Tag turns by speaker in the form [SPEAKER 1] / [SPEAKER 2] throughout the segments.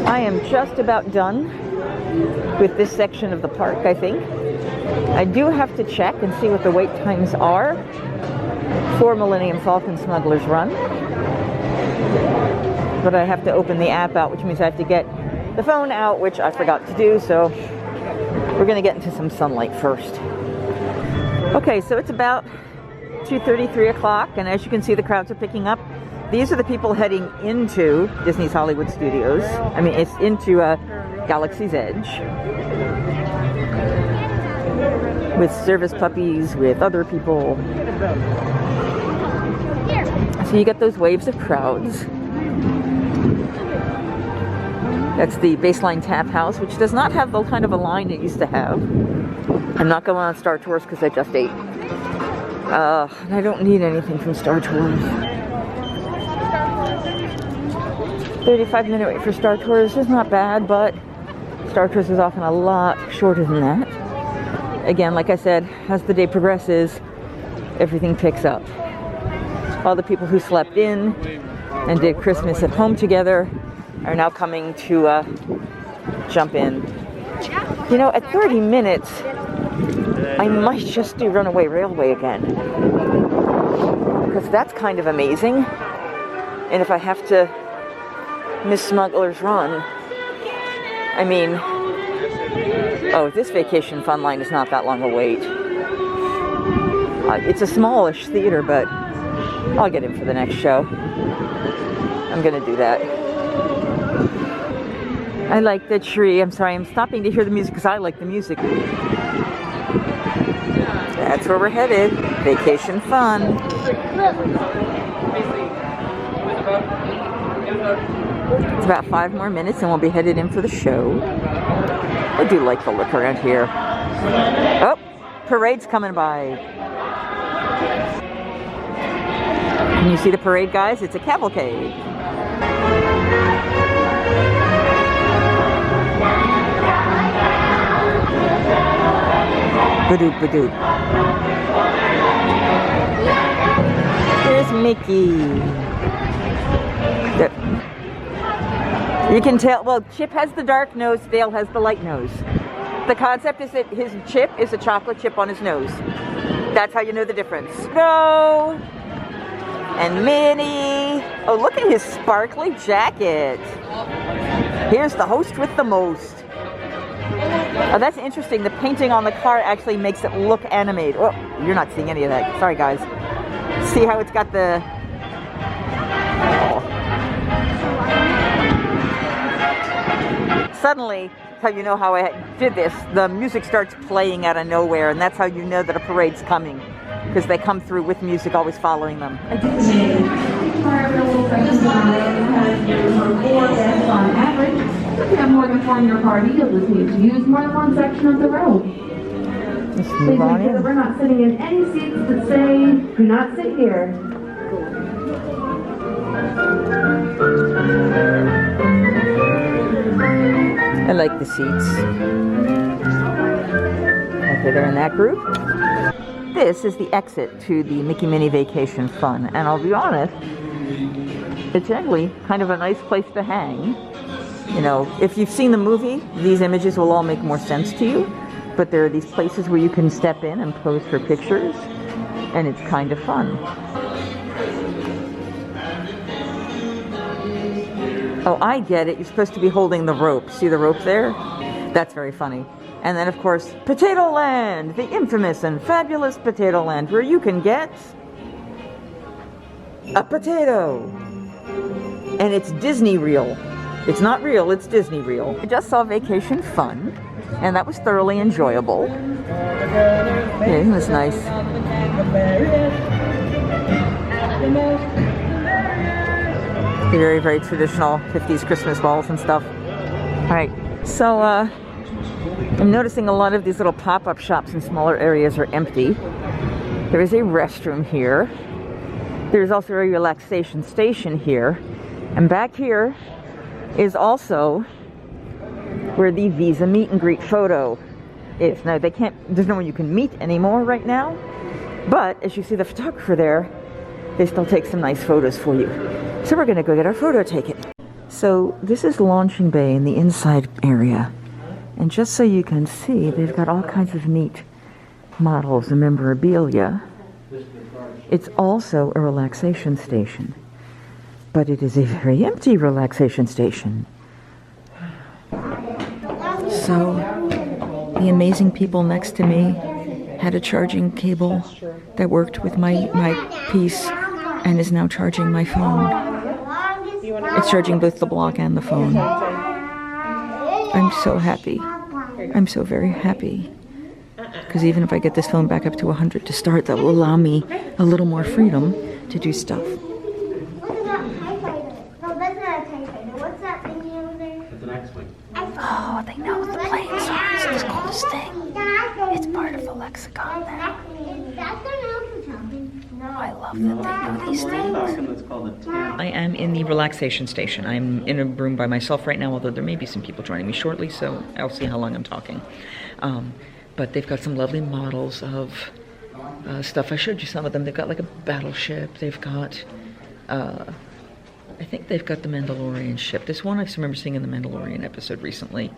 [SPEAKER 1] I am just about done with this section of the park, I think. I do have to check and see what the wait times are for Millenium Falcon Smuggler's Run. But I have to open the app out, which means I have to get the phone out, which I forgot to do, so we're going to get into some sunlight first. Okay, so it's about 2:30, 3 o'clock, and as you can see, the crowds are picking up. These are the people heading into Disney's Hollywood Studios. I mean, it's into Galaxy's Edge. With service puppies, with other people. So you get those waves of crowds. That's the Baseline Tap House, which does not have the kind of a line it used to have. I'm not going on Star Tours because I just ate. And I don't need anything from Star Tours. 35-minute wait for Star Tours is not bad, but Star Tours is often a lot shorter than that. Again, like I said, as the day progresses, everything picks up. All the people who slept in and did Christmas at home together are now coming to jump in. You know, at 30 minutes, I might just do Runaway Railway again. Because that's kind of amazing. And if I have to miss Smuggler's Run, I mean, oh, this Vacation Fun line is not that long a wait. It's a smallish theater, but I'll get in for the next show. I'm gonna do that. I like the tree. I'm sorry, I'm stopping to hear the music because I like the music. That's where we're headed. Vacation Fun. It's about 5 more minutes and we'll be headed in for the show. I do like the look around here. Oh, parade's coming by. Can you see the parade, guys? It's a cavalcade. Badoop, badoop. There's Mickey. You can tell, well, Chip has the dark nose, Dale has the light nose. The concept is that his chip is a chocolate chip on his nose. That's how you know the difference. Go! And Minnie. Oh, look at his sparkly jacket. Here's the host with the most. Oh, that's interesting. The painting on the car actually makes it look animated. Oh, you're not seeing any of that. Sorry, guys. See how it's got the... Oh. Suddenly, that's how you know how I did this. The music starts playing out of nowhere, and that's how you know that a parade's coming. Because they come through with music always following them.
[SPEAKER 2] On average, if you have more than 4 in your party, you'll just need to use more than one section of the road. Please make sure that we're not sitting in any seats that say, do not sit here.
[SPEAKER 1] I like the seats. Okay, they're in that group. This is the exit to the Mickey Minnie Vacation Fun, and I'll be honest, it's actually kind of a nice place to hang. You know, if you've seen the movie, these images will all make more sense to you, but there are these places where you can step in and pose for pictures, and it's kind of fun. Oh, I get it. You're supposed to be holding the rope. See the rope there? That's very funny. And then, of course, Potato Land, the infamous and fabulous Potato Land, where you can get a potato. And it's Disney real. It's not real, it's Disney real. I just saw Vacation Fun, and that was thoroughly enjoyable. Yeah, isn't this nice? Very, very traditional 50s Christmas balls and stuff. All right, so I'm noticing a lot of these little pop-up shops in smaller areas are empty. There is a restroom here. There's also a relaxation station here. And back here is also where the Visa meet and greet photo is. Now, there's no one you can meet anymore right now. But as you see the photographer there, they still take some nice photos for you. So we're gonna go get our photo taken. So this is launching bay in the inside area. And just so you can see, they've got all kinds of neat models and memorabilia. It's also a relaxation station, but it is a very empty relaxation station. So the amazing people next to me had a charging cable that worked with my piece and is now charging my phone. It's charging both the block and the phone. I'm so happy. I'm so very happy. Because even if I get this phone back up to 100 to start, that will allow me a little more freedom to do stuff. Oh, they know the planes are. It's the coolest thing. It's part of the lexicon now. I love that they know these things. I am in the relaxation station. I'm in a room by myself right now, although there may be some people joining me shortly, so I'll see how long I'm talking. But they've got some lovely models of stuff. I showed you some of them. They've got like a battleship. They've got, I think they've got the Mandalorian ship. This one I remember seeing in the Mandalorian episode recently.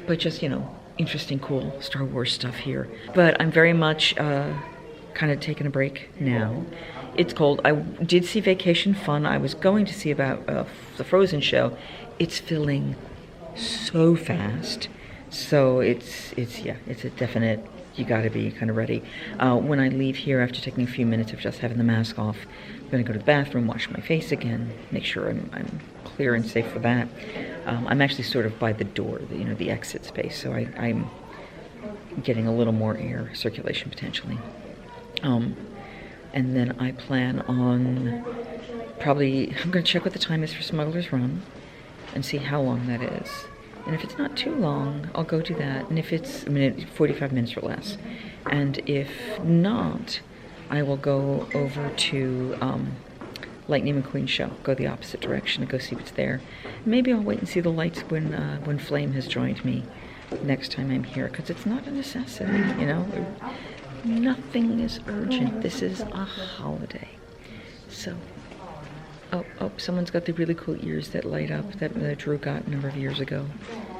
[SPEAKER 1] But just, you know, interesting, cool Star Wars stuff here. But I'm very much kind of taking a break now. It's cold. I did see Vacation Fun. I was going to see about the Frozen show. It's filling so fast. So it's a definite, you gotta be kind of ready. When I leave here after taking a few minutes of just having the mask off, I'm gonna go to the bathroom, wash my face again, make sure I'm clear and safe for that. I'm actually sort of by the door, the exit space, so I'm getting a little more air circulation potentially. And then I plan on I'm gonna check what the time is for Smuggler's Run and see how long that is. And if it's not too long, I'll go do that. And if it's 45 minutes or less. And if not, I will go over to Lightning McQueen show. Go the opposite direction and go see what's there. Maybe I'll wait and see the lights when Flame has joined me next time I'm here, because it's not a necessity, Nothing is urgent. This is a holiday. So, oh, someone's got the really cool ears that light up that Drew got a number of years ago.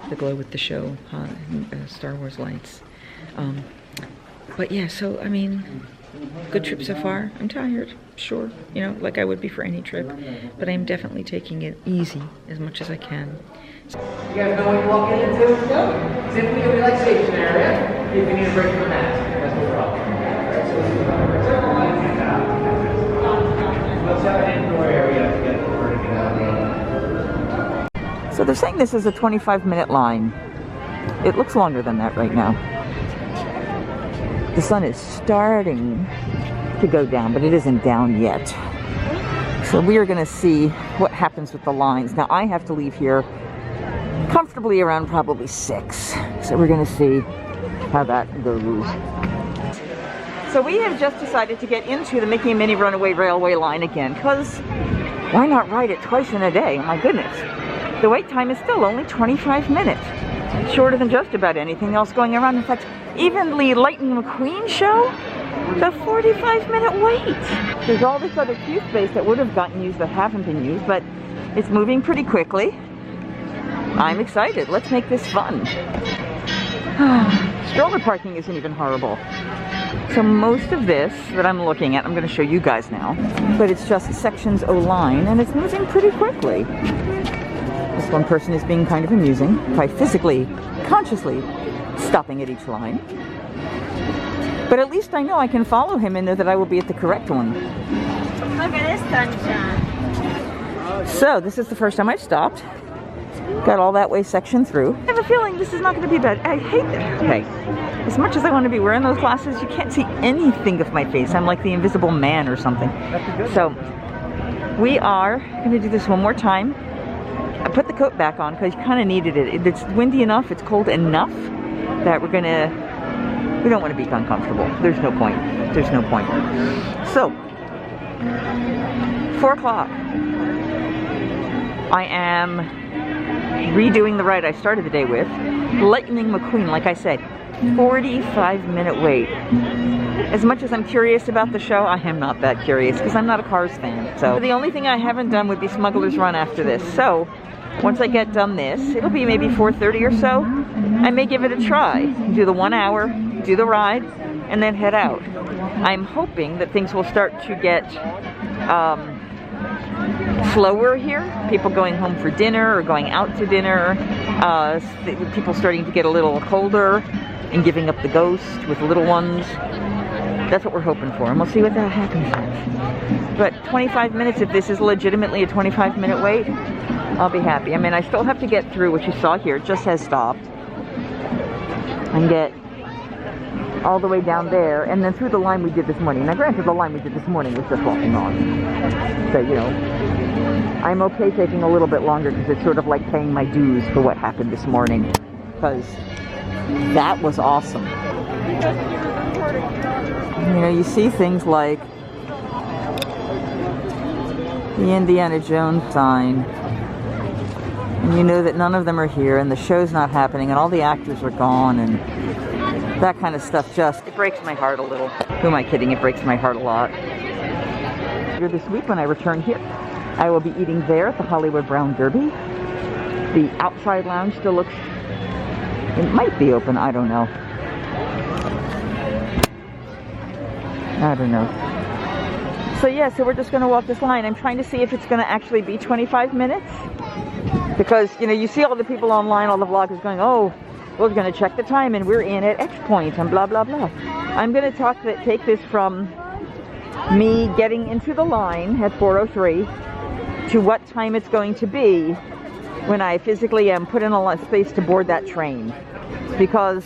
[SPEAKER 1] The glow with the show, Star Wars lights. But yeah, so, good trip so far. I'm tired, sure, like I would be for any trip. But I'm definitely taking it easy as much as I can.
[SPEAKER 3] You guys know when you walk into it's simply a relaxation area. If you need a break from the mask, that's no problem. Let's have an indoor area to get out.
[SPEAKER 1] So they're saying this is a 25-minute line. It looks longer than that right now. The sun is starting to go down, but it isn't down yet. So we are going to see what happens with the lines. Now I have to leave here comfortably around probably 6. So we're going to see how that goes. So we have just decided to get into the Mickey and Minnie Runaway Railway line again, because why not ride it twice in a day? My goodness. The wait time is still only 25 minutes. Shorter than just about anything else going around. In fact, even the Lightning McQueen show, the 45-minute wait. There's all this other queue space that would have gotten used that haven't been used, but it's moving pretty quickly. I'm excited. Let's make this fun. Stroller parking isn't even horrible. So most of this that I'm looking at, I'm going to show you guys now, but it's just sections O line, and it's moving pretty quickly. This one person is being kind of amusing by physically, consciously stopping at each line. But at least I know I can follow him and know that I will be at the correct one.
[SPEAKER 4] Look at this sunshine.
[SPEAKER 1] So this is the first time I've stopped. Got all that way section through. I have a feeling this is not going to be bad. I hate that. Okay. As much as I want to be wearing those glasses, you can't see anything of my face. I'm like the invisible man or something. So we are going to do this one more time. I put the coat back on because you kind of needed it. It's windy enough, it's cold enough that we don't want to be uncomfortable. There's no point. There's no point. So, 4 o'clock. I am redoing the ride I started the day with. Lightning McQueen, like I said, 45-minute wait. As much as I'm curious about the show, I am not that curious because I'm not a Cars fan. So the only thing I haven't done would be Smuggler's Run after this. So once I get done this, it'll be maybe 4:30 or so. I may give it a try. Do the 1 hour, do the ride, and then head out. I'm hoping that things will start to get slower here. People going home for dinner or going out to dinner. People starting to get a little colder and giving up the ghost with little ones. That's what we're hoping for, and we'll see what that happens. But 25 minutes, if this is legitimately a 25-minute wait, I'll be happy. I mean, I still have to get through what you saw here. It just says stop. And get all the way down there, and then through the line we did this morning. Now, granted, the line we did this morning was just walking on. So, you know, I'm okay taking a little bit longer because it's sort of like paying my dues for what happened this morning. Because that was awesome. You know, you see things like the Indiana Jones sign, and you know that none of them are here, and the show's not happening, and all the actors are gone, and that kind of stuff it breaks my heart a little. Who am I kidding? It breaks my heart a lot. Later this week when I return here, I will be eating there at the Hollywood Brown Derby. The outside lounge still looks, it might be open, I don't know. So yeah, so we're just going to walk this line. I'm trying to see if it's going to actually be 25 minutes. Because, you know, you see all the people online, all the vloggers going, oh, we're going to check the time and we're in at X point and blah, blah, blah. I'm going to take this from me getting into the line at 4:03 to what time it's going to be when I physically am put in a space to board that train. Because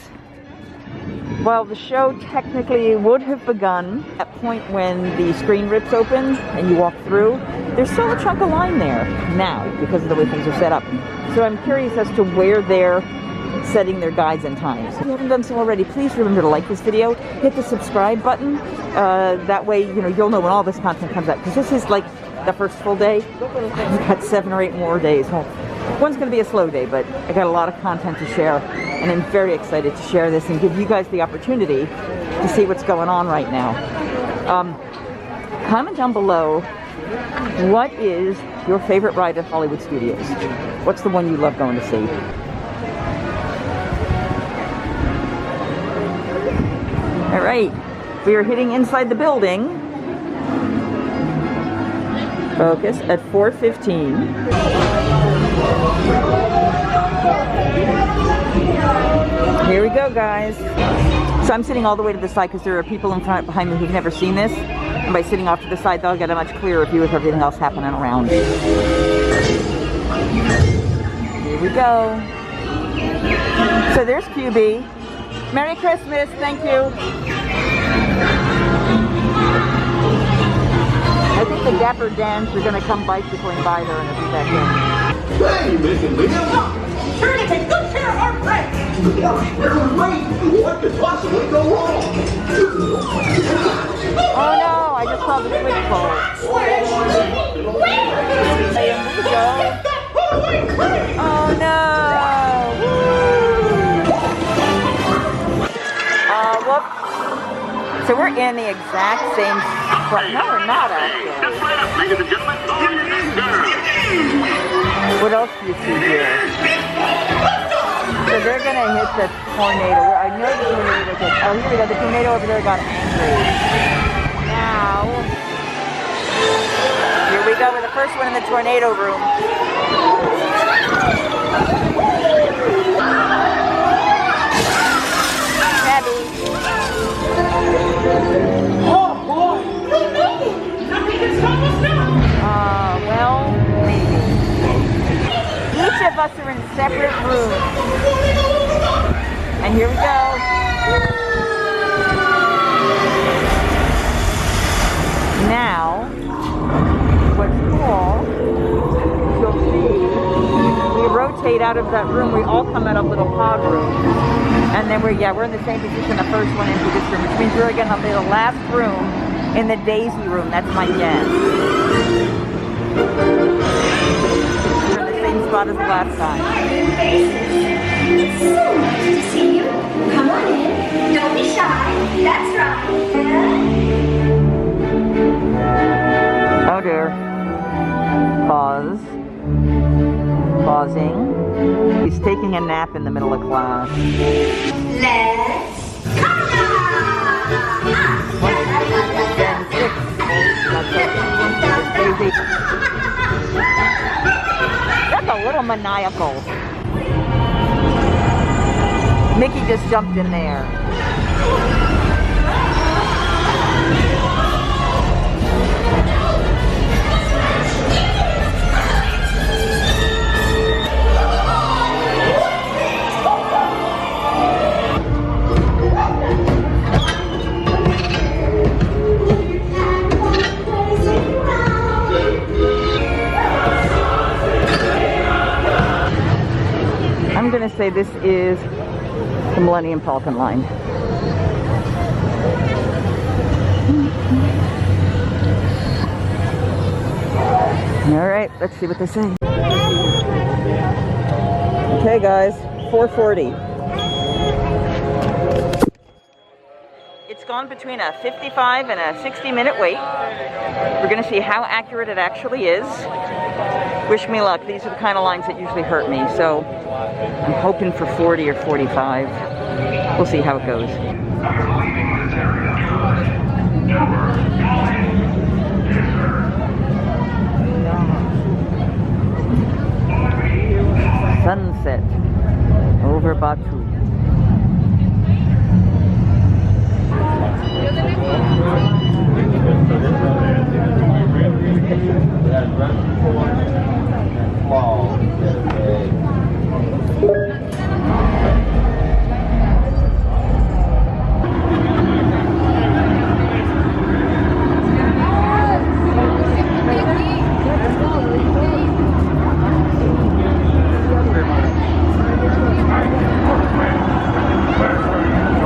[SPEAKER 1] while the show technically would have begun at point when the screen rips open and you walk through, there's still a chunk of line there now because of the way things are set up. So I'm curious as to where they're setting their guides and times. If you haven't done so already, please remember to like this video, hit the subscribe button. That way, you know, you'll know when all this content comes out. Because this is like the first full day. I've got 7 or 8 more days. Well, one's going to be a slow day, but I got a lot of content to share, and I'm very excited to share this and give you guys the opportunity to see what's going on right now. Comment down below, what is your favorite ride at Hollywood Studios? What's the one you love going to see? All right, we are hitting inside the building. Focus at 4:15. Here we go, guys. So I'm sitting all the way to the side because there are people in front behind me who've never seen this. And by sitting off to the side, they'll get a much clearer view of everything else happening around. Here we go. So there's QB. Merry Christmas, thank you. I think the Dapper Dans are going to come bicycling by there in a second.
[SPEAKER 5] Hey, Miss and Leah.
[SPEAKER 4] Sure to take good care of our friends.
[SPEAKER 5] What could possibly go wrong?
[SPEAKER 1] Oh no, I just saw the switch pole. There we go. Oh no. Whoops. So we're in the exact same spot. No, we're not actually.
[SPEAKER 5] Ladies and gentlemen,
[SPEAKER 1] What else do you see here? So they're gonna hit the tornado. I know the tornado goes. Oh, here we go. The tornado over there got angry. Now, here we go with the first one in the tornado room. Heavy.
[SPEAKER 4] Oh boy! We made it! Nothing can stop us now!
[SPEAKER 1] Well, maybe. Each of us are in separate rooms. And here we go. Now, what's cool, you'll see, we rotate out of that room, we all come out of little pod rooms. And then we're in the same position the first one into this room, which means we're going to be the last room in the Daisy room, that's my guess. We're in the same spot as the last time.
[SPEAKER 2] It's so nice to see you.
[SPEAKER 4] Come on in. Don't be shy. That's right.
[SPEAKER 1] Oh dear. Pause. Pausing. He's taking a nap in the middle of class.
[SPEAKER 4] Let's come
[SPEAKER 1] That's a little maniacal. Mickey just jumped in there. I'm going to say this is the Millennium Falcon line. All right, let's see what they say. Okay, guys, 4:40. It's gone between a 55 and a 60-minute wait. We're going to see how accurate it actually is. Wish me luck. These are the kind of lines that usually hurt me, so I'm hoping for 40 or 45. We'll see how it goes. Sunset over Batu.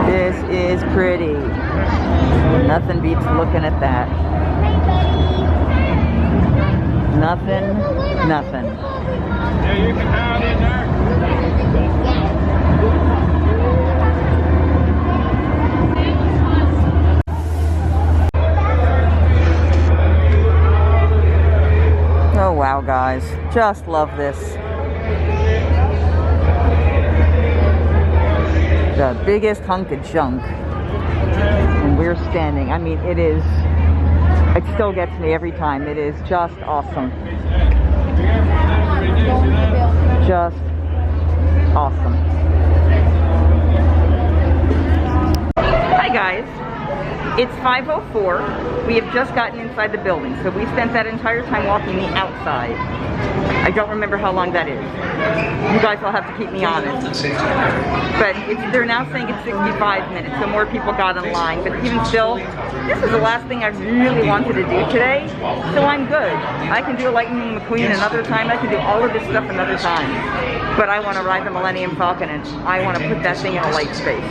[SPEAKER 1] This is pretty. Nothing beats looking at that. Nothing.
[SPEAKER 6] Yeah, you can hide in there.
[SPEAKER 1] Oh wow, guys. Just love this. The biggest hunk of junk. And we're standing. I mean, it is, it still gets me every time. It is just awesome. Just awesome. Hi guys. It's 5:04. We have just gotten inside the building, so we spent that entire time walking the outside. I don't remember how long that is. You guys will have to keep me honest. But they're now saying it's 65 minutes, so more people got in line. But even still, this is the last thing I really wanted to do today, so I'm good. I can do a Lightning McQueen another time. I can do all of this stuff another time. But I want to ride the Millennium Falcon, and I want to put that thing in a light space.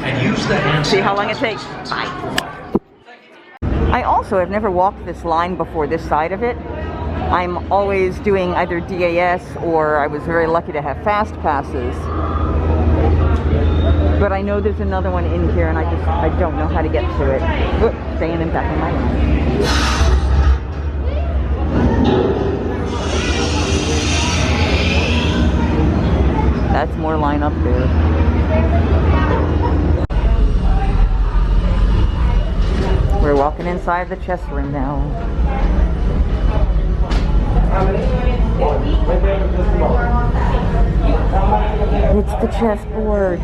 [SPEAKER 1] See how long it takes. Bye. I also have never walked this line before, this side of it. I'm always doing either DAS or I was very lucky to have fast passes. But I know there's another one in here and I don't know how to get to it. Whoop, staying in back of my line. That's more line up there. We're walking inside the chess room now. It's the chessboard.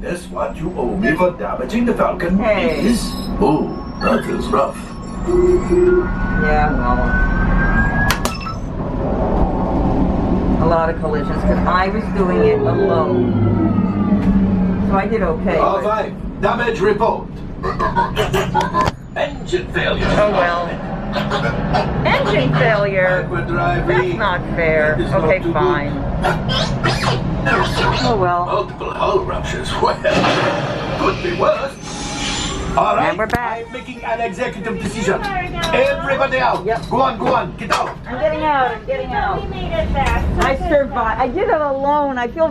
[SPEAKER 5] That's what you owe me for damaging the Falcon.
[SPEAKER 1] Hey.
[SPEAKER 5] Is? Oh, that is rough.
[SPEAKER 1] Yeah, well, a lot of collisions because I was doing it alone. So I did okay.
[SPEAKER 5] All right, damage report. Engine failure.
[SPEAKER 1] Oh well. Engine failure? That's not fair. Okay, fine. Oh well.
[SPEAKER 5] Multiple hull ruptures. Well, could be worse. All right.
[SPEAKER 1] And we're back.
[SPEAKER 5] I'm making an executive decision. Everybody out.
[SPEAKER 1] Yep.
[SPEAKER 5] Go on, get out.
[SPEAKER 1] I'm getting out.
[SPEAKER 4] We made it back.
[SPEAKER 1] I survived. I did it alone. I feel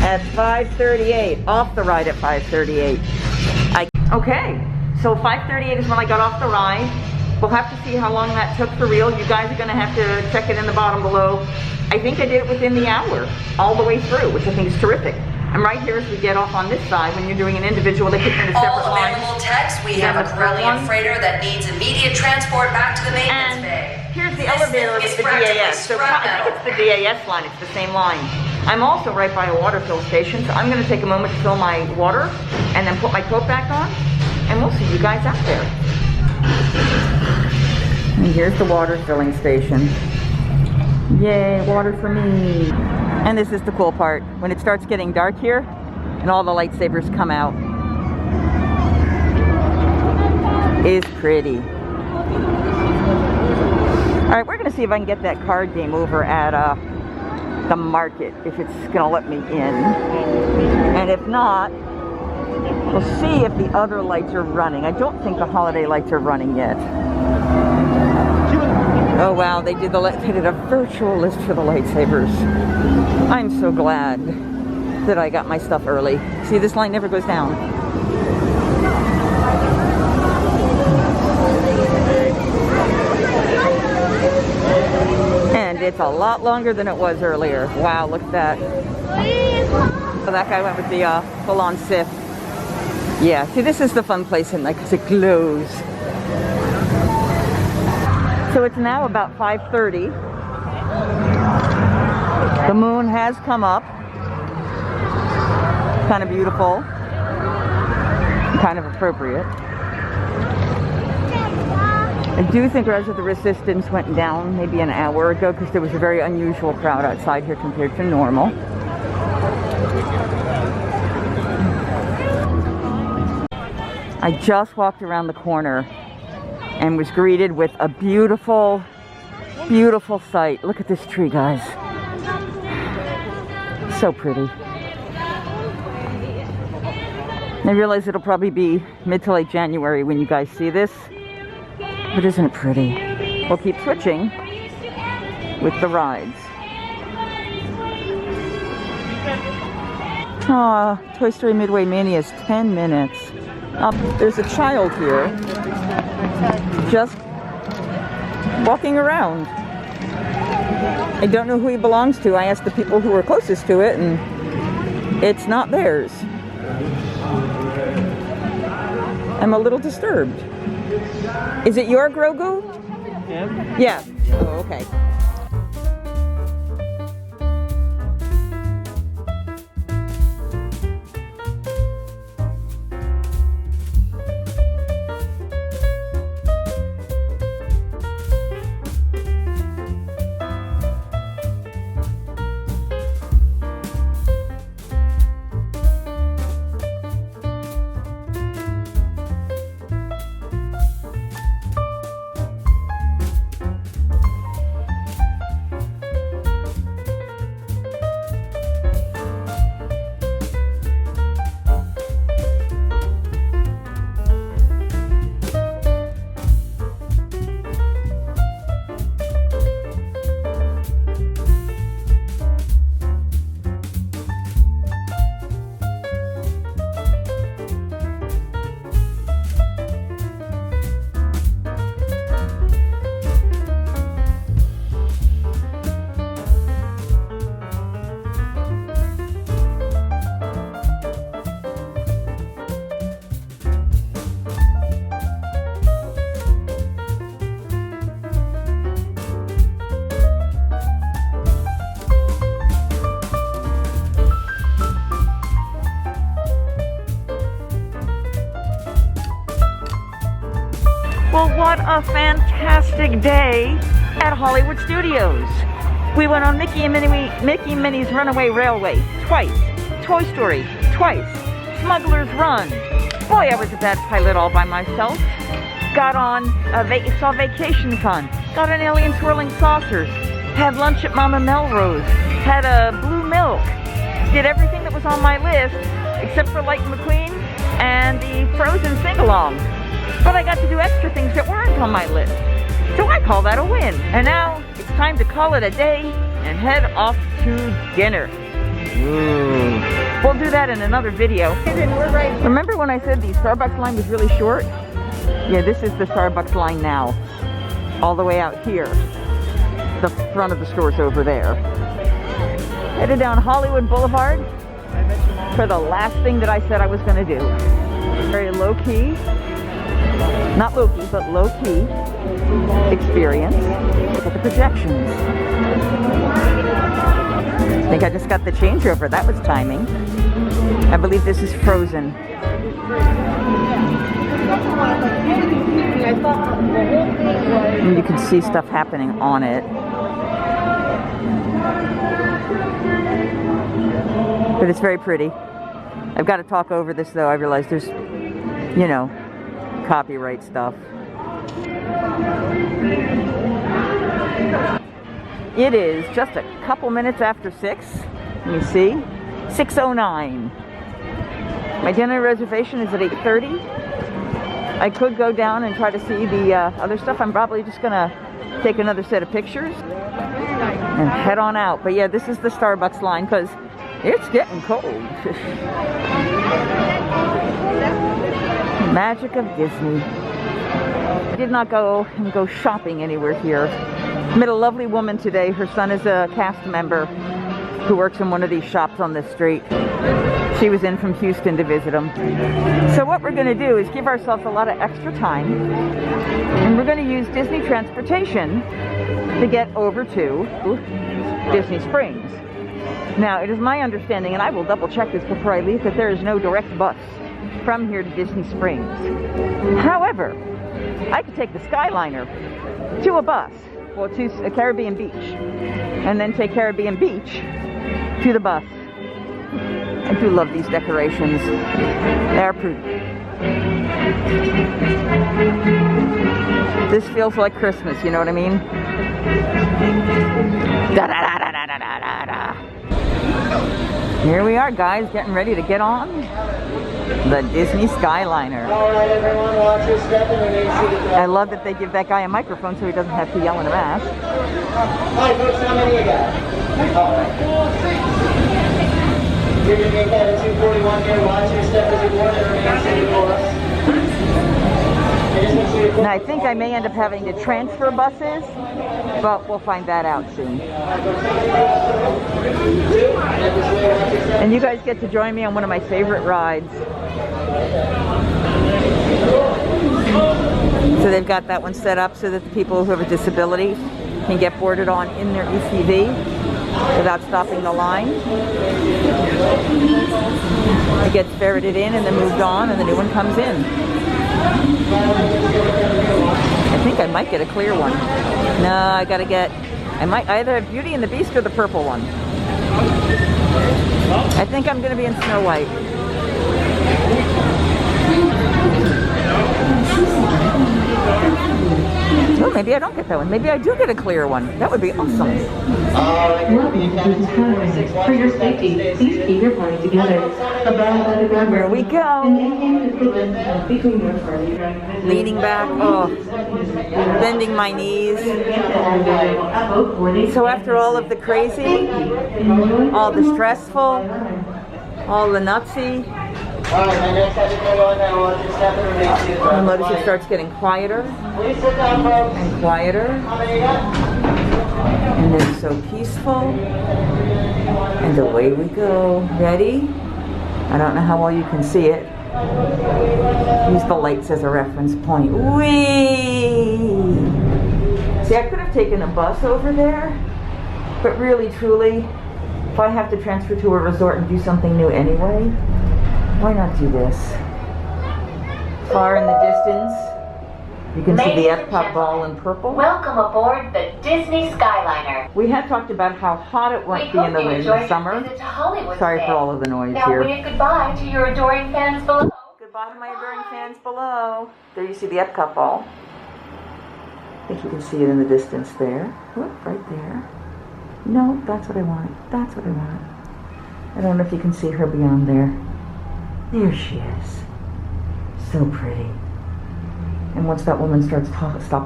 [SPEAKER 1] at 5:38. Off the ride at 5:38. Okay, so 5:38 is when I got off the ride. We'll have to see how long that took for real. You guys are gonna have to check it in the bottom below. I think I did it within the hour, all the way through, which I think is terrific. And right here as we get off on this side, when you're doing an individual, they put you in a separate
[SPEAKER 7] All
[SPEAKER 1] line.
[SPEAKER 7] available text, we
[SPEAKER 1] Then
[SPEAKER 7] have
[SPEAKER 1] the
[SPEAKER 7] a
[SPEAKER 1] front
[SPEAKER 7] brilliant
[SPEAKER 1] one.
[SPEAKER 7] freighter that needs immediate transport back to the maintenance
[SPEAKER 1] And
[SPEAKER 7] bay.
[SPEAKER 1] here's the
[SPEAKER 7] This
[SPEAKER 1] elevator
[SPEAKER 7] thing
[SPEAKER 1] with
[SPEAKER 7] is
[SPEAKER 1] the
[SPEAKER 7] practically
[SPEAKER 1] DAS. So
[SPEAKER 7] scrap
[SPEAKER 1] I think
[SPEAKER 7] metal.
[SPEAKER 1] it's the DAS line, it's the same line. I'm also right by a water fill station, so I'm gonna take a moment to fill my water and then put my coat back on, and we'll see you guys out there. And here's the water filling station. Yay, water for me. And this is the cool part. When it starts getting dark here, and all the lightsabers come out. Is pretty. All right, we're gonna see if I can get that card game over at the market, if it's gonna let me in. And if not, we'll see if the other lights are running. I don't think the holiday lights are running yet. Oh wow, they did a virtual list for the lightsabers. I'm so glad that I got my stuff early. See, this line never goes down. And it's a lot longer than it was earlier. Wow, look at that. So that guy went with the full-on Sith. Yeah, see, this is the fun place in, like, because it glows. So it's now about 5:30. The moon has come up. Kind of beautiful. Kind of appropriate. I do think Rise of the Resistance went down maybe an hour ago because there was a very unusual crowd outside here compared to normal. I just walked around the corner and was greeted with a beautiful, beautiful sight. Look at this tree, guys. So pretty. I realize it'll probably be mid to late January when you guys see this, but isn't it pretty? We'll keep switching with the rides. Aw, Toy Story Midway Mania is 10 minutes. There's a child here just walking around. I don't know who he belongs to. I asked the people who were closest to it, and it's not theirs. I'm a little disturbed. Is it your Grogu? Yeah. Yeah. Oh, okay. Well, what a fantastic day at Hollywood Studios. We went on Mickey and Minnie's Runaway Railway twice, Toy Story twice, Smuggler's Run. Boy, I was a bad pilot all by myself. Got on, saw Vacation Fun, got on Alien Swirling Saucers, had lunch at Mama Melrose, had a blue milk, did everything that was on my list except for Light McQueen and the Frozen sing-along. But I got to do extra things that weren't on my list. So I call that a win. And now it's time to call it a day and head off to dinner. Ooh. We'll do that in another video. Remember when I said the Starbucks line was really short? Yeah, this is the Starbucks line now. All the way out here. The front of the store's over there. Headed down Hollywood Boulevard for the last thing that I said I was going to do. Very low-key, not low-key, but low-key experience. Look at the projections. I think I just got the changeover. That was timing. I believe this is Frozen. And you can see stuff happening on it. But it's very pretty. I've got to talk over this though. I realize there's, you know, copyright stuff. It is just a couple minutes after 6. Let me see. 6:09. My dinner reservation is at 8:30. I could go down and try to see the other stuff. I'm probably just gonna take another set of pictures and head on out. But yeah, this is the Starbucks line because it's getting cold. Magic of Disney. I did not go shopping anywhere here. Met a lovely woman today. Her son is a cast member who works in one of these shops on this street. She was in from Houston to visit him. So what we're going to do is give ourselves a lot of extra time, and we're going to use Disney transportation to get over to Disney Springs. Now, it is my understanding, and I will double check this before I leave, that there is no direct bus from here to Disney Springs. However, I could take the Skyliner to a bus, well, to a Carribean Beach, and then take Carribean Beach to the bus. I do love these decorations. They're pretty. This feels like Christmas, you know what I mean? Da da da da da da da da. Here we are, guys, getting ready to get on the Disney Skyliner.
[SPEAKER 3] All right, everyone, watch your step and remain seated.
[SPEAKER 1] I love that they give that guy a microphone so he doesn't have to yell in a mask.
[SPEAKER 3] Hi, folks, how many you got? All right. You're going to make that at 241 here. Watch your step as you board and remain seated for us.
[SPEAKER 1] Now, I think I may end up having to transfer buses, but we'll find that out soon. And you guys get to join me on one of my favorite rides. So they've got that one set up so that the people who have a disability can get boarded on in their ECV without stopping the line. It gets ferreted in and then moved on, and the new one comes in. I think I might get a clear one. No, I might either have Beauty and the Beast or the purple one. I think I'm going to be in Snow White. Oh, maybe I don't get that one. Maybe I do get a clear one. That would be awesome.
[SPEAKER 2] For your safety, please keep your party together.
[SPEAKER 1] Here we go. Leaning back, oh, bending my knees. So after all of the crazy, all the stressful, all the nutsy, you'll notice it starts getting quieter and quieter, and it's so peaceful, and away we go. Ready? I don't know how well you can see it. Use the lights as a reference point. Whee! See, I could have taken a bus over there, but really, truly, if I have to transfer to a resort and do something new anyway, why not do this? Far in the distance, you can see the Epcot ball in purple.
[SPEAKER 7] Welcome aboard the Disney Skyliner.
[SPEAKER 1] We had talked about how hot it won't be in the summer. Sorry for all of the noise here.
[SPEAKER 7] Now wave goodbye to your adoring fans below.
[SPEAKER 1] Goodbye to my adoring fans below. There you see the Epcot ball. I think you can see it in the distance there. Whoop, right there. No, that's what I want. That's what I want. I don't know if you can see her beyond there. There she is. So pretty. And once that woman stops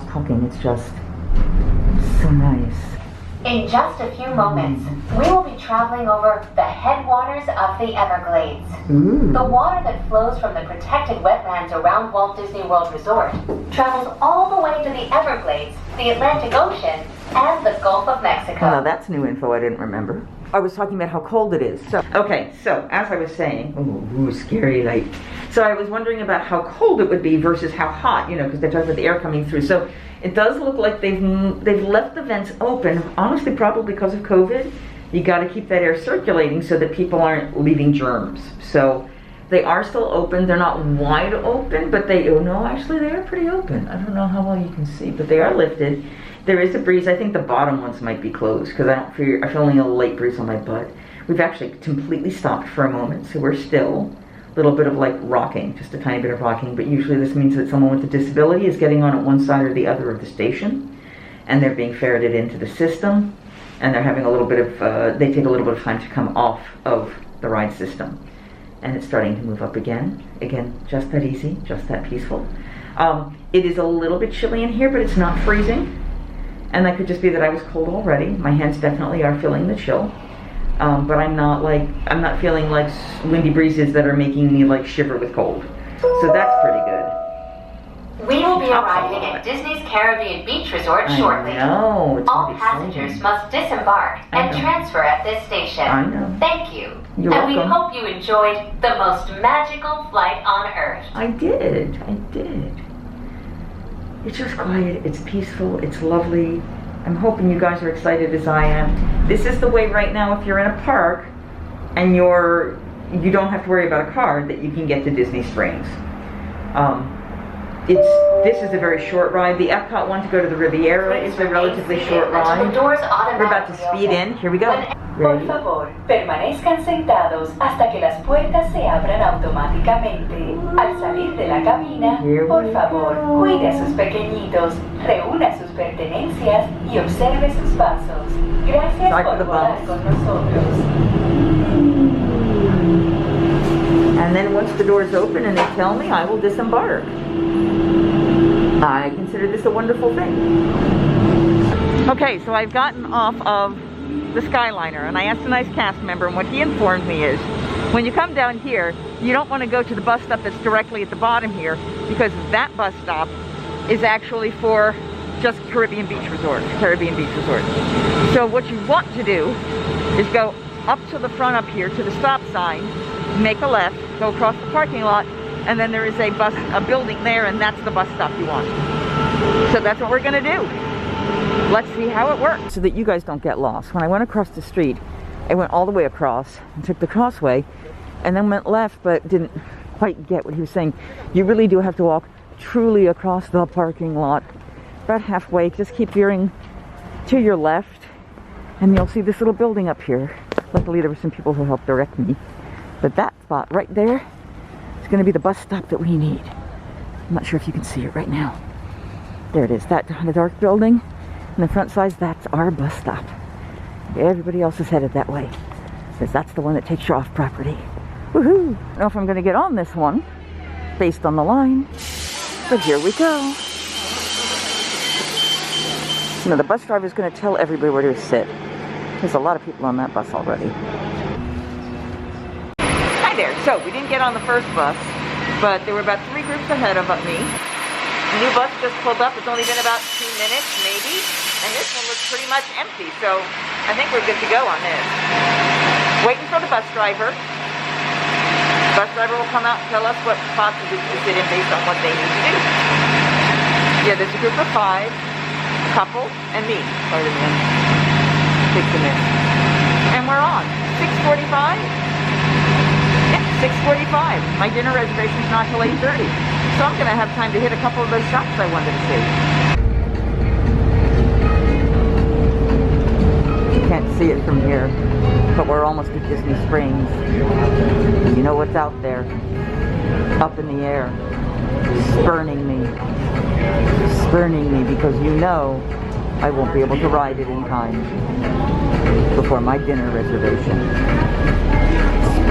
[SPEAKER 1] talking, it's just so nice.
[SPEAKER 7] In just a few moments, we will be traveling over the headwaters of the Everglades.
[SPEAKER 1] Ooh.
[SPEAKER 7] The water that flows from the protected wetlands around Walt Disney World Resort travels all the way to the Everglades, the Atlantic Ocean, and the Gulf of Mexico.
[SPEAKER 1] Oh, now that's new info I didn't remember. I was talking about how cold it is. So, okay, so as I was saying, ooh, scary light. So I was wondering about how cold it would be versus how hot, you know, because they're talking about the air coming through. So it does look like they've left the vents open, honestly, probably because of COVID. You got to keep that air circulating so that people aren't leaving germs. So they are still open. They're not wide open, but they, oh no, actually they are pretty open. I don't know how well you can see, but they are lifted. There is a breeze. I think the bottom ones might be closed because I feel only a light breeze on my butt. We've actually completely stopped for a moment, so we're still a little bit of like rocking, just a tiny bit of rocking, but usually this means that someone with a disability is getting on at one side or the other of the station, and they're being ferreted into the system, and they're having a little bit of, they take a little bit of time to come off of the ride system. And it's starting to move up again. Again, just that easy, just that peaceful. It is a little bit chilly in here, but it's not freezing. And that could just be that I was cold already. My hands definitely are feeling the chill. But I'm not feeling like windy breezes that are making me like shiver with cold. So that's pretty good.
[SPEAKER 7] We will be arriving at Disney's Carribean Beach Resort shortly.
[SPEAKER 1] I know. It's
[SPEAKER 7] All
[SPEAKER 1] gonna be
[SPEAKER 7] passengers
[SPEAKER 1] exciting.
[SPEAKER 7] must disembark and transfer at this station.
[SPEAKER 1] I know.
[SPEAKER 7] Thank you.
[SPEAKER 1] You're
[SPEAKER 7] and we
[SPEAKER 1] welcome.
[SPEAKER 7] hope you enjoyed the most magical flight on Earth.
[SPEAKER 1] I did. It's just quiet, it's peaceful, it's lovely. I'm hoping you guys are excited as I am. This is the way right now if you're in a park and you don't have to worry about a car that you can get to Disney Springs. This is a very short ride. The Epcot one to go to the Riviera is a relatively short ride. We're about to speed in. Here we go.
[SPEAKER 8] Por
[SPEAKER 1] Ready?
[SPEAKER 8] favor, permanezcan sentados hasta que las puertas se abran automáticamente. Al salir de la cabina, por favor, cuide a sus pequeñitos, reúna sus pertenencias y observe sus pasos. Gracias por volar con nosotros.
[SPEAKER 1] And then once the doors open and they tell me, I will disembark. I consider this a wonderful thing. Okay, so I've gotten off of the skyliner and I asked a nice cast member, and what he informed me is when you come down here, you don't want to go to the bus stop that's directly at the bottom here, because that bus stop is actually for just Carribean Beach Resort. So what you want to do is go up to the front up here to the stop sign, make a left, go across the parking lot, and then there is a building there, and that's the bus stop you want. So that's what we're gonna do. Let's see how it works. So that you guys don't get lost. When I went across the street, I went all the way across and took the crossway and then went left, but didn't quite get what he was saying. You really do have to walk truly across the parking lot. About halfway, just keep veering to your left and you'll see this little building up here. Luckily there were some people who helped direct me. But that spot right there is going to be the bus stop that we need. I'm not sure if you can see it right now. There it is, that the dark building. And the front side, that's our bus stop. Everybody else is headed that way, because that's the one that takes you off property. Woohoo! I don't know if I'm going to get on this one, based on the line, but here we go. You know, the bus driver is going to tell everybody where to sit. There's a lot of people on that bus already. Hi there. So, we didn't get on the first bus, but there were about 3 groups ahead of me. The new bus just pulled up. It's only been about 2 minutes, maybe. And this one looks pretty much empty, so I think we're good to go on this. Waiting for the bus driver. The bus driver will come out and tell us what spots we need to sit in based on what they need to do. Yeah, there's a group of 5, a couple, and me. Part of them. Takes a minute. And we're on. 6:45? Yeah, 6:45. My dinner reservation's not till 8:30. So I'm going to have time to hit a couple of those shops I wanted to see. You can't see it from here, but we're almost at Disney Springs. You know what's out there, up in the air, spurning me because you know I won't be able to ride it in time before my dinner reservation.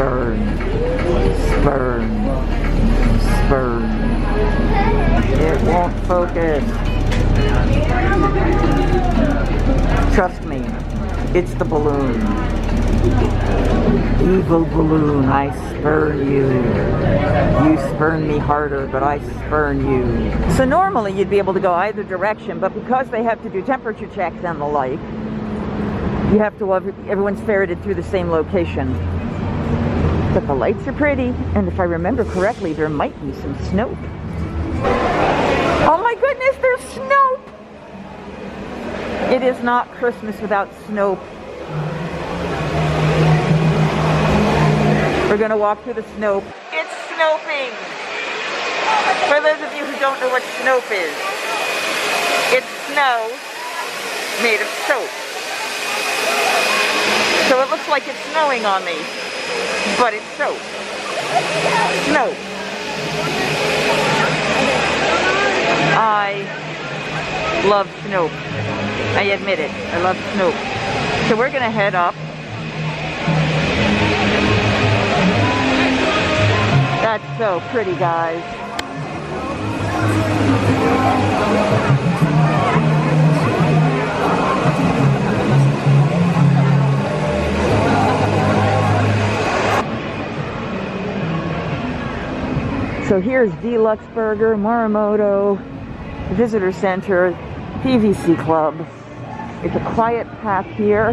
[SPEAKER 1] Spurn. Spurn. Spurn. It won't focus. Trust me, it's the balloon. Evil balloon, I spurn you. You spurn me harder, but I spurn you. So normally you'd be able to go either direction, but because they have to do temperature checks and the like, you have to, everyone's ferreted through the same location. But the lights are pretty, and if I remember correctly, there might be some snoap. Oh my goodness, there's snoap! It is not Christmas without snoap. We're gonna walk through the snoap. It's snoping! For those of you who don't know what snoap is, it's snow made of soap. So it looks like it's snowing on me, but it's soap. Snow. I love snoop. I admit it. I love snoop. So we're gonna head up. That's so pretty, guys. So here's Deluxe Burger, Morimoto, Visitor Center, PVC Club. It's a quiet path here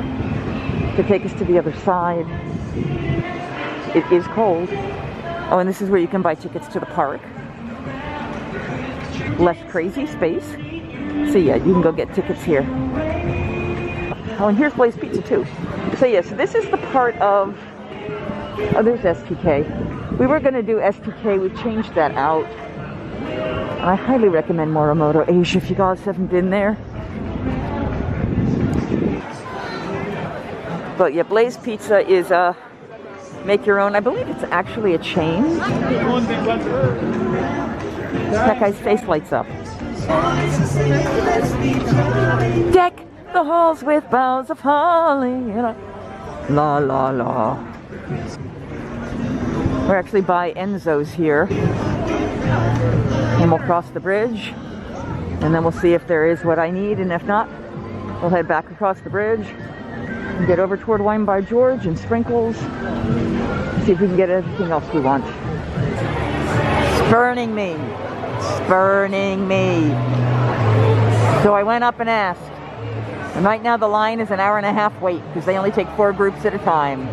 [SPEAKER 1] to take us to the other side. It is cold. Oh, and this is where you can buy tickets to the park. Less crazy space. So yeah, you can go get tickets here. Oh, and here's Blaze Pizza too. So yeah, so this is the part of, oh, there's SPK. We were gonna do SPK, we changed that out. I highly recommend Morimoto Asia if you guys haven't been there. But yeah, Blaze Pizza is make your own. I believe it's actually a chain. That guy's face lights up. Deck the halls with boughs of holly. La la la. We're actually by Enzo's here. And we'll cross the bridge. And then we'll see if there is what I need. And if not, we'll head back across the bridge. And get over toward Wine by George and Sprinkles. See if we can get everything else we want. Spurning me. Spurning me. So I went up and asked. And right now the line is an hour and a half wait because they only take 4 groups at a time.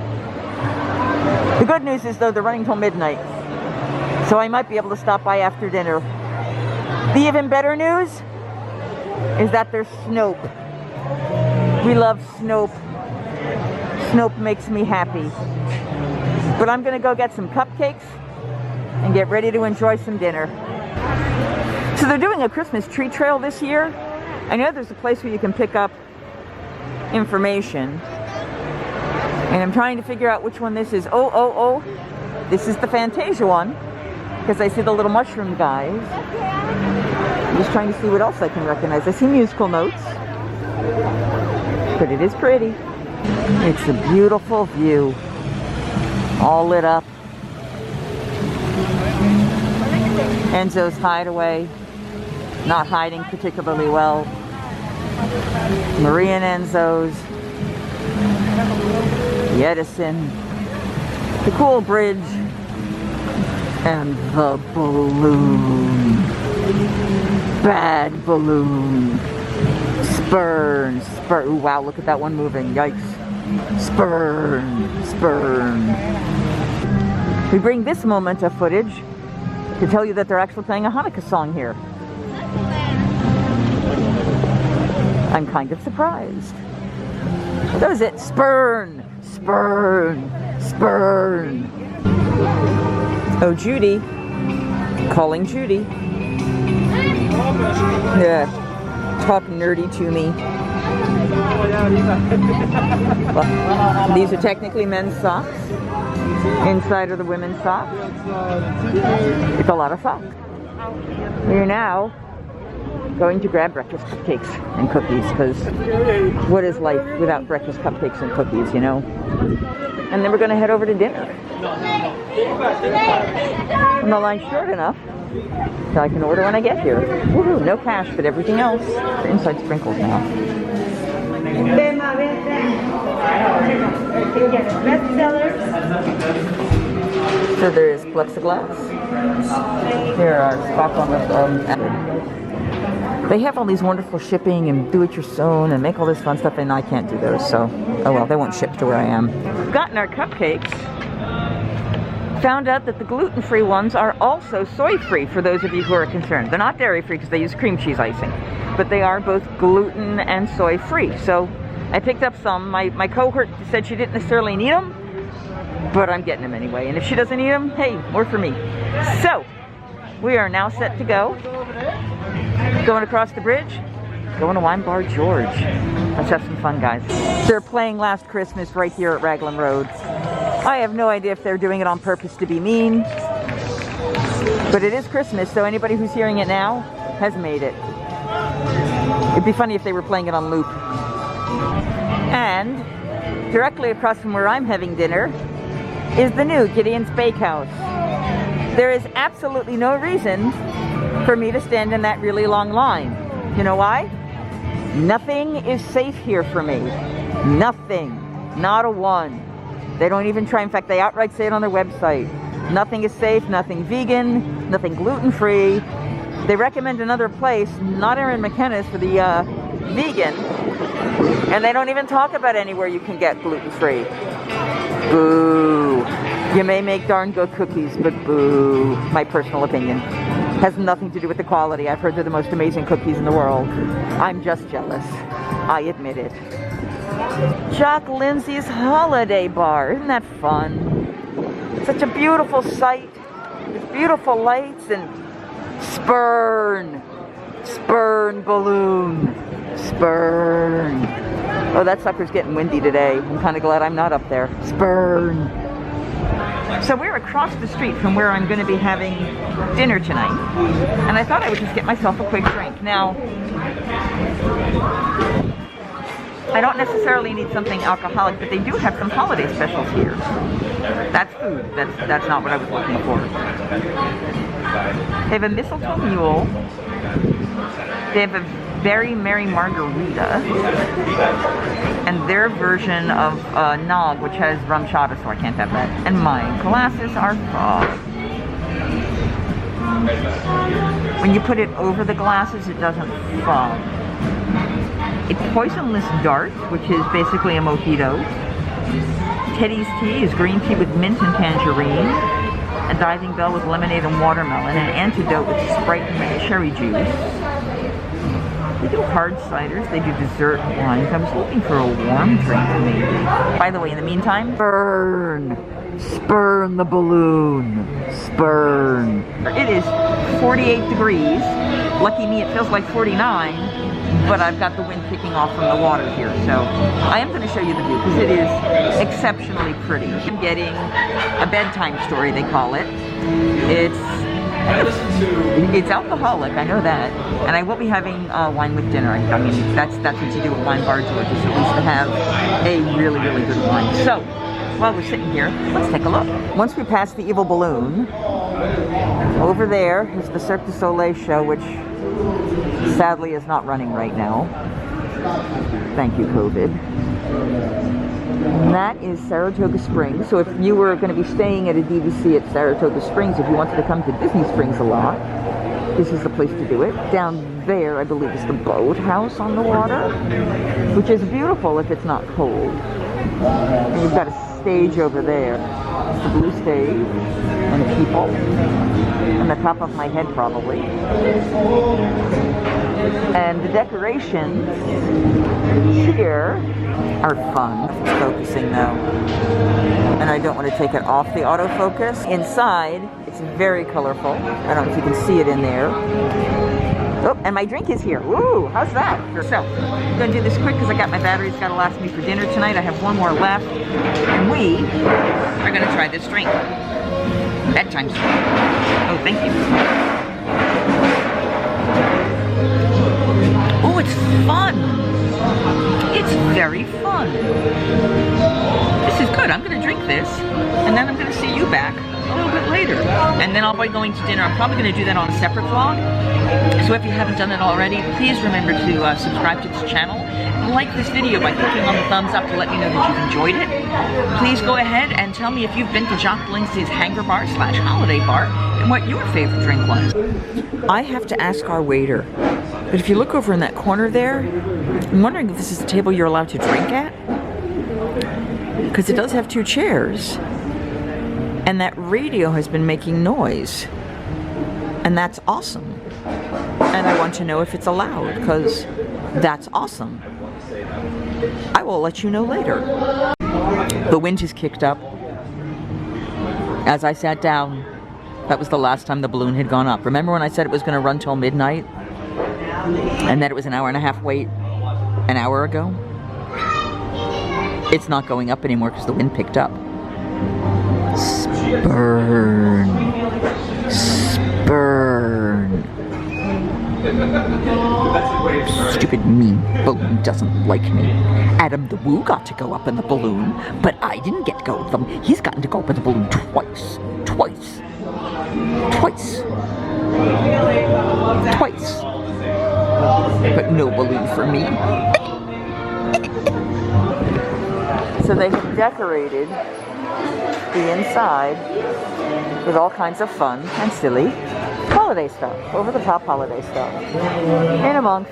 [SPEAKER 1] The good news is though they're running till midnight. So I might be able to stop by after dinner. The even better news is that there's snoap. We love snoap. Snoap makes me happy. But I'm gonna go get some cupcakes and get ready to enjoy some dinner. So they're doing a Christmas tree trail this year. I know there's a place where you can pick up information. And I'm trying to figure out which one this is. Oh. This is the Fantasia one. Because I see the little mushroom guys. I'm just trying to see what else I can recognize. I see musical notes. But it is pretty. It's a beautiful view. All lit up. Enzo's Hideaway. Not hiding particularly well. Marie and Enzo's. The Edison. The cool bridge. And the balloon. Bad balloon. Spurn. Spurn. Ooh, wow, look at that one moving. Yikes. Spurn. Spurn. We bring this moment of footage to tell you that they're actually playing a Hanukkah song here. I'm kind of surprised. That was it. Spurn. Spurn. Spurn. Oh, Judy. Calling Judy. Yeah. Talk nerdy to me. Well, these are technically men's socks. Inside are the women's socks. It's a lot of socks. We are now going to grab breakfast cupcakes and cookies, because what is life without breakfast cupcakes and cookies, you know? And then we're going to head over to dinner. And the line's short enough so I can order when I get here. Woohoo, no cash, but everything else are inside sprinkles now. So there is plexiglass. There are they have all these wonderful shipping and do-it-your-own and make all this fun stuff, and I can't do those, so oh well, they won't ship to where I am. We've gotten our cupcakes. Found out that the gluten-free ones are also soy-free, for those of you who are concerned. They're not dairy-free because they use cream cheese icing, but they are both gluten and soy-free. So I picked up some. My cohort said she didn't necessarily need them, but I'm getting them anyway. And if she doesn't eat them, hey, more for me. So we are now set to go. Going across the bridge, going to Wine Bar George. Let's have some fun, guys. They're playing Last Christmas right here at Raglan Road. I have no idea if they're doing it on purpose to be mean, but it is Christmas, so anybody who's hearing it now has made it. It'd be funny if they were playing it on loop. And directly across from where I'm having dinner is the new Gideon's Bakehouse. There is absolutely no reason for me to stand in that really long line. You know why? Nothing is safe here for me. Nothing. Not a one. They don't even try. In fact, they outright say it on their website. Nothing is safe, nothing vegan, nothing gluten-free. They recommend another place, not Erin McKenna's, for the vegan. And they don't even talk about anywhere you can get gluten-free. Boo. You may make darn good cookies, but boo. My personal opinion. Has nothing to do with the quality. I've heard they're the most amazing cookies in the world. I'm just jealous. I admit it. Jock Lindsey's Holiday Bar. Isn't that fun? Such a beautiful sight with beautiful lights and spurn balloon. Spurn. Oh, that sucker's getting windy today. I'm kind of glad I'm not up there. Spurn. So we're across the street from where I'm going to be having dinner tonight, and I thought I would just get myself a quick drink. Now, I don't necessarily need something alcoholic, but they do have some holiday specials here. That's food. That's not what I was looking for. They have a mistletoe mule. They have a Very Merry Margarita, and their version of Nog, which has rum chata, so I can't have that. And my glasses are fogged. When you put it over the glasses, it doesn't fog. A poisonless dart, which is basically a mojito. Teddy's tea is green tea with mint and tangerine. A diving bell with lemonade and watermelon. An antidote with Sprite and cherry juice. They do hard ciders, they do dessert wines. I was looking for a warm drink, maybe. By the way, in the meantime, spurn the balloon. Spurn. It is 48 degrees. Lucky me, it feels like 49, but I've got the wind kicking off from the water here, so I am going to show you the view, because it is exceptionally pretty. I'm getting a bedtime story, they call it. It's alcoholic, I know that, and I will be having wine with dinner. I mean, that's what you do at Wine Bar George, is at least to have a really, really good wine. So, while we're sitting here, let's take a look. Once we pass the evil balloon, over there is the Cirque du Soleil show, which sadly is not running right now. Thank you, COVID. And that is Saratoga Springs. So if you were going to be staying at a DVC at Saratoga Springs, if you wanted to come to Disney Springs a lot, this is the place to do it. Down there, I believe, is the boathouse on the water, which is beautiful if it's not cold. And you've got a stage over there. It's the blue stage, and people. On the top of my head, probably. And the decorations here are fun. It's focusing though, and I don't want to take it off the autofocus. Inside, it's very colorful. I don't know if you can see it in there. Oh, and my drink is here. Woo, how's that? So, I'm going to do this quick because I got my batteries got to last me for dinner tonight. I have one more left, and we are going to try this drink. Bedtime story. Oh, thank you. this, and then I'm going to see you back a little bit later. And then I'll be going to dinner. I'm probably going to do that on a separate vlog. So if you haven't done it already, please remember to subscribe to this channel. Like this video by clicking on the thumbs up to let me know that you've enjoyed it. Please go ahead and tell me if you've been to Jock Lindsey's Hangar Bar / Holiday Bar and what your favorite drink was. I have to ask our waiter, but if you look over in that corner there, I'm wondering if this is the table you're allowed to drink at? Because it does have 2 chairs. And that radio has been making noise. And that's awesome. And I want to know if it's allowed, because that's awesome. I will let you know later. The wind has kicked up. As I sat down, that was the last time the balloon had gone up. Remember when I said it was going to run till midnight? And that it was an hour and a half wait an hour ago? It's not going up anymore because the wind picked up. Spurn. Spurn. Stupid mean balloon doesn't like me. Adam the Woo got to go up in the balloon, but I didn't get to go with them. He's gotten to go up in the balloon twice. Twice. Twice. Twice. But no balloon for me. So they have decorated the inside with all kinds of fun and silly holiday stuff, over-the-top holiday stuff, in amongst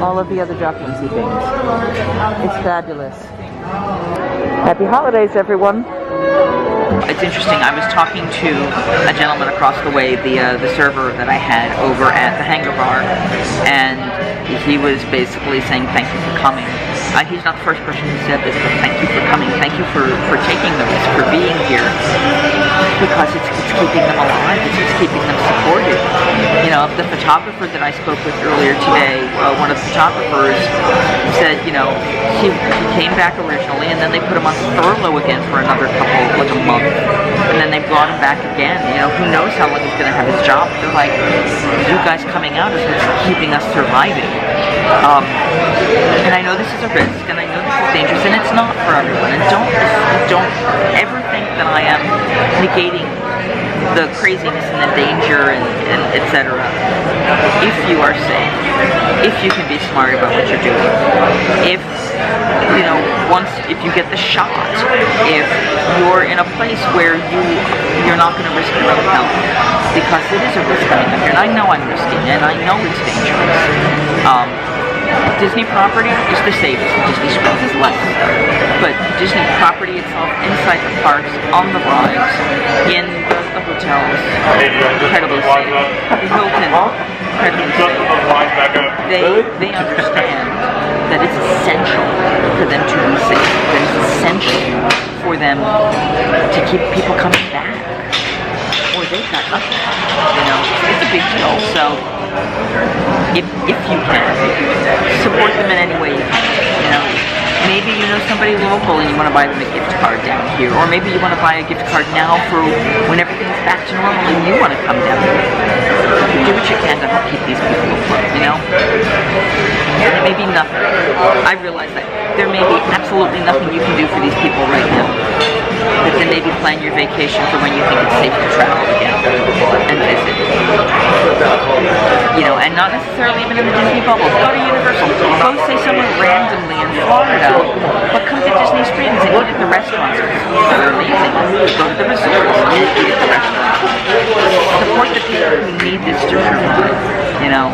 [SPEAKER 1] all of the other Jock Lindsey things. It's fabulous. Happy holidays, everyone. It's interesting. I was talking to a gentleman across the way, the server that I had over at the Hangar Bar, and he was basically saying thank you for coming. He's not the first person who said this, but thank you for coming. Thank you for taking the risk, for being here, because it's keeping them alive. It's keeping them supported. You know, the photographer that I spoke with earlier today, one of the photographers said, you know, he came back originally, and then they put him on furlough again for another couple, like a month, and then they brought him back again. You know, who knows how long he's going to have his job. They're like, you guys coming out is what's keeping us surviving. And I know this is a risk, and I know this is dangerous, and it's not for everyone. And don't ever think that I am negating the craziness and the danger and etc. If you are safe, if you can be smart about what you're doing, if you know, if you get the shot, if you're in a place where you're not going to risk your own health, because it is a risk coming up here, and I know I'm risking, and I know it's dangerous. Disney property is the safest. Disney Springs is less. But Disney property itself, inside the parks, on the rides, in the hotels, incredibly safe. The Hilton, incredibly safe. They understand that it's essential for them to be safe. That it's essential for them to keep people coming back. Or they've got nothing. You know, it's a big deal. So if you can, support them in any way you can. You know, maybe you know somebody local and you want to buy them a gift card down here, or maybe you want to buy a gift card now for when everything's back to normal and you want to come down here. Do what you can to help keep these people afloat, you know? And it may be nothing. I realize that there may be absolutely nothing you can do for these people right now. But then maybe plan your vacation for when you think it's safe to travel again and visit. You know, and not necessarily even in the Disney bubble. Go to Universal. Go say somewhere randomly in Florida. But come to Disney Springs and eat at the restaurants. They're amazing. Go to the resorts and eat at the restaurants. Support the people who need this to survive. You know,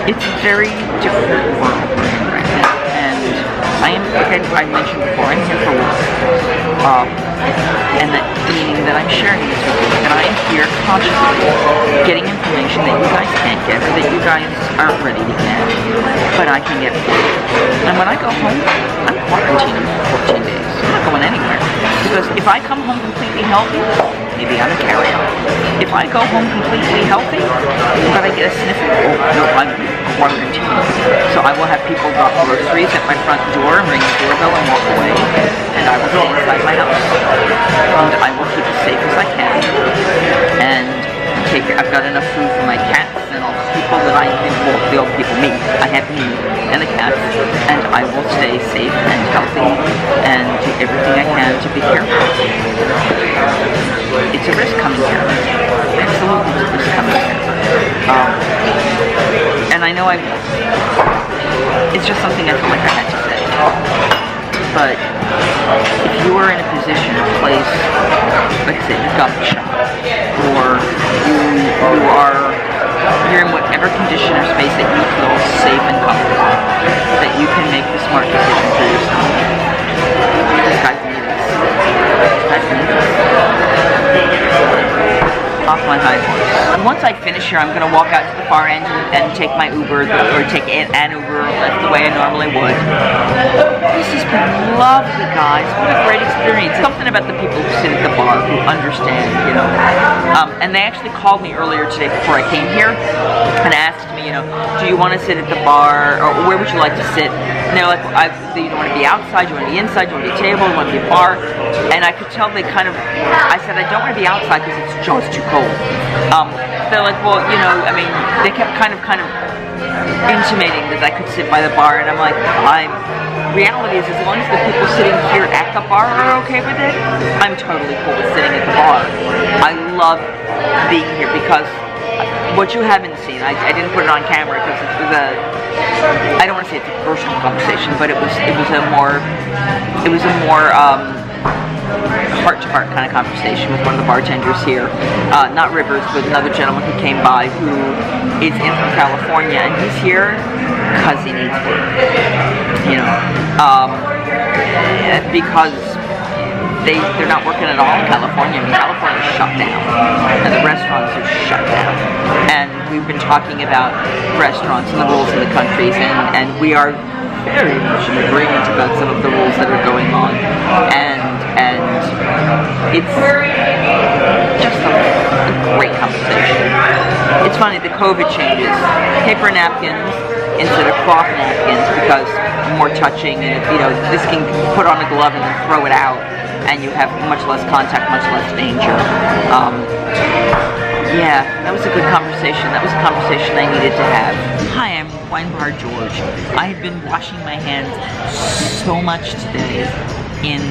[SPEAKER 1] it's a very different world we're in right now. And I am, like I mentioned before, I'm here for work. And that meaning that I'm sharing this with you, that I am here consciously getting information that you guys can't get, or that you guys aren't ready to get, but I can get for you. And when I go home, I'm quarantining for 14 days. I'm not going anywhere. Because if I come home completely healthy, maybe I'm a carry-on. If I go home completely healthy, but I get a sniffle, oh no, I'm quarantined. So I will have people drop groceries at my front door and ring the doorbell and walk away, and I will stay inside my house. And I will keep as safe as I can. And I've got enough food for my cats and all the people that I can well, the old people, me. I have me and the cats, and I will stay safe and healthy and do everything I can to be careful. It's a risk coming here. Absolutely, it's a risk coming here. And I know it's just something I feel like I had to say. But if you are in a position, a place, like I said, you've got the shot, or you're in whatever condition or space that you feel safe and comfortable, that you can make the smart decision for yourself. This guy's needing this. This guy's needing this. Off my high horse. And once I finish here, I'm going to walk out to the far end and take my Uber, or take an Uber the way I normally would. This has been lovely, guys. What a great experience. Something about the people who sit at the bar, who understand, you know. And they actually called me earlier today before I came here and asked me, you know, do you want to sit at the bar, or where would you like to sit? And they're like, you don't want to be outside, you want to be inside, you want to be a table, you want to be a bar. And I could tell they kind of, I said, I don't want to be outside because it's too cold. They're like, well, you know, I mean, they kept kind of intimating that I could sit by the bar, and I'm like, reality is, as long as the people sitting here at the bar are okay with it, I'm totally cool with sitting at the bar. I love being here because what you haven't seen, I didn't put it on camera because it was I don't want to say it's a personal conversation, but it was a more heart-to-heart kind of conversation with one of the bartenders here. Not Rivers, but another gentleman who came by who is in from California, and he's here because he needs work. You know, because they're not working at all in California. I mean, California's shut down, and the restaurants are shut down. And we've been talking about restaurants and the rules in the countries, and we are very much in agreement about some of the rules that are going on, and it's just a great conversation. It's funny, the COVID changes. Paper napkins instead of cloth napkins because more touching, and you know, this can put on a glove and then throw it out, and you have much less contact, much less danger. Yeah, that was a good conversation. That was a conversation I needed to have. Hi, I'm Wine Bar George. I have been washing my hands so much today in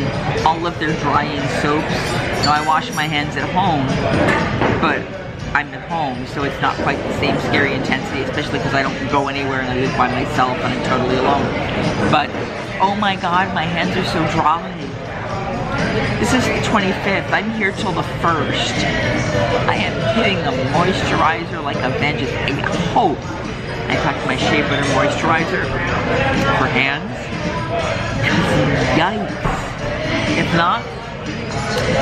[SPEAKER 1] all of their drying soaps. Now, I wash my hands at home, but I'm at home, so it's not quite the same scary intensity, especially because I don't go anywhere and I live by myself and I'm totally alone. But, oh my God, my hands are so dry. This is the 25th. I'm here till the 1st. I am hitting the moisturizer like a vengeance. I hope I packed my Shea Butter moisturizer for hands. Yikes. If not,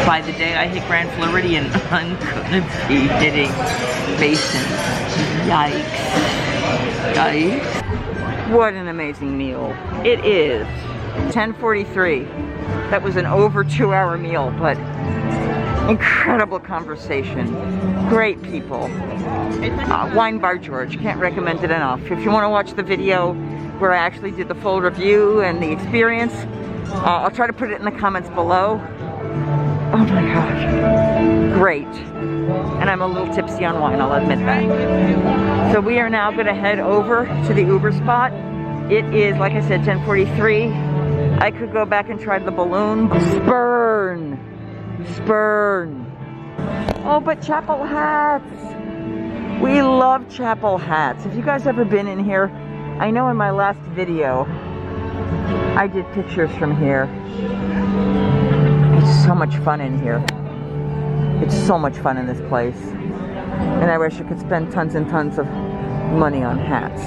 [SPEAKER 1] by the day I hit Grand Floridian, I'm gonna be hitting Basin. Yikes. Yikes. What an amazing meal. It is 10:43. That was an over 2-hour meal, but incredible conversation. Great people. Wine Bar George, can't recommend it enough. If you want to watch the video where I actually did the full review and the experience, I'll try to put it in the comments below. Oh my gosh, great. And I'm a little tipsy on wine, I'll admit that. So we are now going to head over to the Uber spot. It is, like I said, 10:43. I could go back and try the balloon. Spurn. Oh, but chapel hats. We love chapel hats. Have you guys ever been in here? I know in my last video, I did pictures from here. It's so much fun in here. It's so much fun in this place. And I wish I could spend tons and tons of money on hats.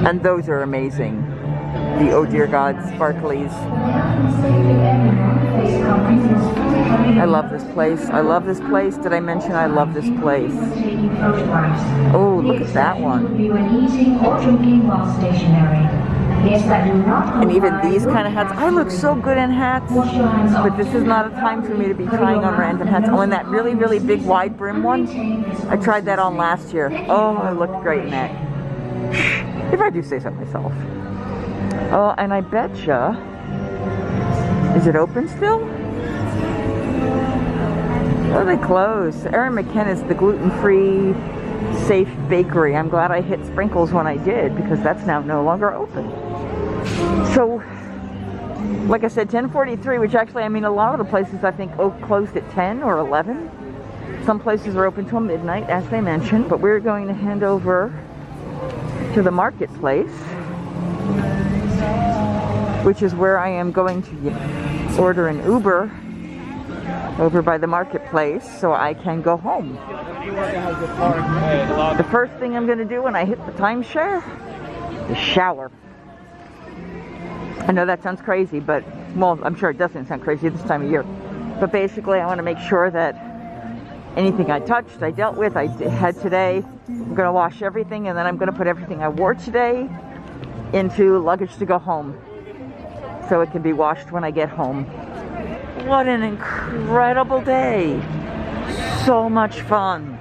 [SPEAKER 1] And those are amazing. The Oh Dear God sparklies. I love this place. I love this place. Did I mention I love this place? Oh, look at that one. And even these kind of hats. I look so good in hats, but this is not a time for me to be trying on random hats. Oh, and that really, really big wide brim one, I tried that on last year. Oh, I looked great in that. If I do say so myself. Oh, and I betcha, is it open still? Oh, they closed. Erin McKenna's the gluten-free safe bakery. I'm glad I hit Sprinkles when I did, because that's now no longer open. So, like I said, 10:43, which actually, I mean, a lot of the places I think closed at 10 or 11. Some places are open till midnight, as they mentioned, but we're going to hand over to the marketplace, which is where I am going to order an Uber over by the marketplace so I can go home. The first thing I'm going to do when I hit the timeshare is shower. I know that sounds crazy, but, well, I'm sure it doesn't sound crazy this time of year. But basically, I want to make sure that anything I touched, I dealt with, I had today, I'm going to wash everything, and then I'm going to put everything I wore today into luggage to go home, so it can be washed when I get home. What an incredible day. So much fun.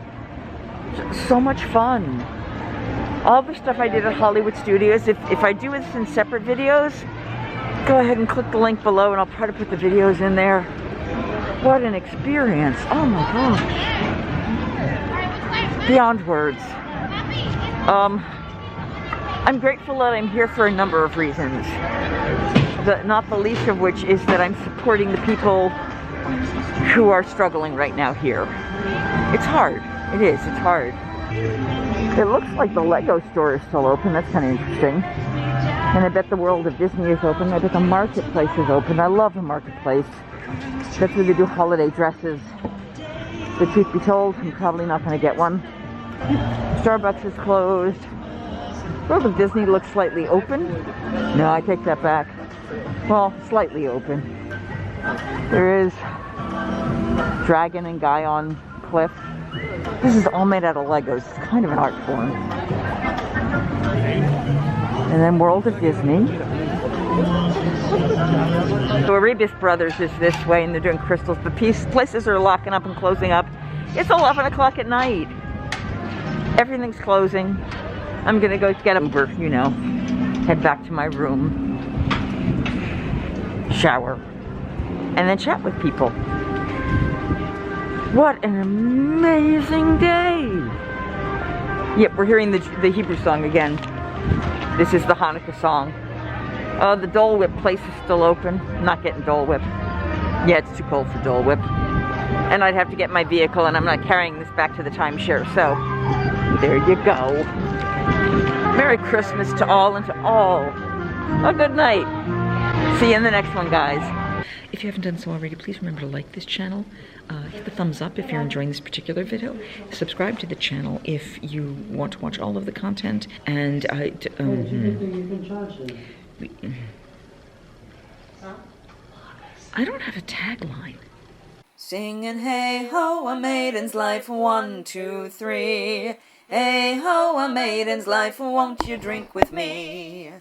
[SPEAKER 1] So much fun. All the stuff I did at Hollywood Studios, if I do this in separate videos, go ahead and click the link below and I'll try to put the videos in there. What an experience. Oh my gosh. Beyond words. I'm grateful that I'm here for a number of reasons. Not the least of which is that I'm supporting the people who are struggling right now here. It's hard. It is. It's hard. It looks like the Lego store is still open. That's kind of interesting. And I bet the World of Disney is open. I bet the marketplace is open. I love the marketplace. That's where they do holiday dresses. But truth be told, I'm probably not going to get one. Starbucks is closed. World of Disney looks slightly open. No, I take that back. Well, slightly open. There is Dragon and Guy on Cliff. This is all made out of Legos. It's kind of an art form. And then World of Disney. So Erebus Brothers is this way, and they're doing crystals. The places are locking up and closing up. It's 11 o'clock at night. Everything's closing. I'm gonna go get an Uber, you know, head back to my room, shower, and then chat with people. What an amazing day! Yep, we're hearing the Hebrew song again. This is the Hanukkah song. The Dole Whip place is still open. I'm not getting Dole Whip. Yeah, it's too cold for Dole Whip. And I'd have to get my vehicle, and I'm not carrying this back to the timeshare, so there you go. Merry Christmas to all and to all. A good night. See you in the next one, guys. If you haven't done so already, please remember to like this channel. Hit the thumbs up if you're enjoying this particular video. Subscribe to the channel if you want to watch all of the content. And I don't have a tagline. Singing hey ho, a maiden's life, 1, 2, 3. Hey ho, a maiden's life, won't you drink with me?